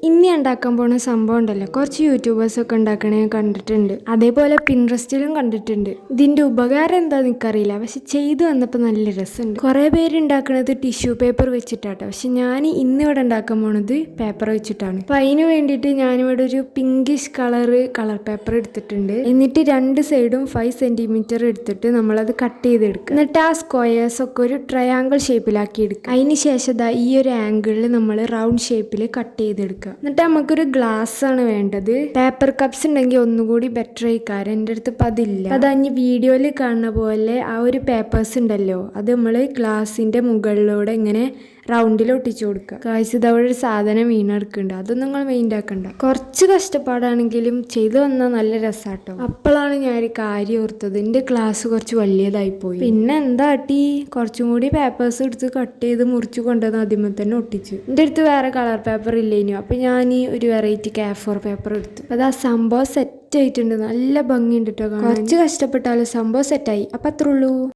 ഇനി ഉണ്ടാക്കാൻ പോണ സംഭവം ഉണ്ടല്ലോ, കുറച്ച് യൂട്യൂബേഴ്സൊക്കെ ഉണ്ടാക്കണേ കണ്ടിട്ടുണ്ട്, അതേപോലെ പിൻട്രസ്റ്റിലും കണ്ടിട്ടുണ്ട്. ഇതിൻ്റെ ഉപകാരം എന്താണെന്ന് എനിക്കറിയില്ല, പക്ഷെ ചെയ്തു വന്നപ്പോൾ നല്ല രസമുണ്ട്. കുറേ പേര് ഉണ്ടാക്കണത് ടിഷ്യൂ പേപ്പർ വെച്ചിട്ടാട്ടോ, പക്ഷെ ഞാൻ ഇന്നിവിടെ ഉണ്ടാക്കാൻ പോണത് പേപ്പർ വെച്ചിട്ടാണ്. അപ്പം അതിന് വേണ്ടിയിട്ട് ഞാനിവിടെ ഒരു പിങ്കിഷ് കളർ പേപ്പർ എടുത്തിട്ടുണ്ട്. എന്നിട്ട് രണ്ട് സൈഡും 5 സെൻറ്റിമീറ്റർ എടുത്തിട്ട് നമ്മളത് കട്ട് ചെയ്തെടുക്കുക. എന്നിട്ട് ആ സ്ക്വയേഴ്സ് ഒക്കെ ഒരു ട്രയാങ്കിൾ ഷേപ്പിലാക്കി എടുക്കുക. അതിന് ശേഷം ഈ ഒരു ആംഗിളിൽ നമ്മൾ റൗണ്ട് ഷേപ്പിൽ കട്ട് ചെയ്തെടുക്കുക. എന്നിട്ട് നമുക്കൊരു ഗ്ലാസ് ആണ് വേണ്ടത്. പേപ്പർ കപ്സ് ഉണ്ടെങ്കിൽ ഒന്നുകൂടി ബെറ്റർ ആയിക്കാരം. എൻ്റെ അടുത്ത് ഇപ്പം അതില്ല. അത് അഞ്ഞ് വീഡിയോയിൽ കാണുന്ന പോലെ ആ ഒരു പേപ്പേഴ്സ് ഉണ്ടല്ലോ, അത് നമ്മൾ ഗ്ലാസിൻ്റെ മുകളിലൂടെ ഇങ്ങനെ റൗണ്ടിൽ ഒട്ടിച്ചു കൊടുക്കുക. കാഴ്ച അവിടെ ഒരു സാധനം വീണെടുക്കുന്നുണ്ട്, അതൊന്നും നിങ്ങൾ മെയിൻ്റ് ആക്കണ്ട. കുറച്ച് കഷ്ടപ്പാടാണെങ്കിലും ചെയ്തു വന്നാൽ നല്ല രസാട്ടോ. അപ്പോഴാണ് ഞാൻ ഒരു കാര്യം ഓർത്തത്, എൻ്റെ ക്ലാസ് കുറച്ച് വലിയതായി പോയി. പിന്നെ എന്താ കാട്ടി, കുറച്ചും കൂടി പേപ്പേഴ്സ് എടുത്ത് കട്ട് ചെയ്ത് മുറിച്ച് കൊണ്ടുവന്ന് ആദ്യമേ തന്നെ ഒട്ടിച്ചു. എൻ്റെ അടുത്ത് വേറെ കളർ പേപ്പർ ഇല്ലേനു, അപ്പം ഞാൻ ഒരു വെറൈറ്റി A4 പേപ്പർ എടുത്തു. അത് ആ സംഭവം സെറ്റ് ആയിട്ടുണ്ട്, നല്ല ഭംഗിയുണ്ട് കേട്ടോ. കുറച്ച് കഷ്ടപ്പെട്ടാലും സംഭവം സെറ്റായി. അപ്പം അത്രേ ഉള്ളൂ.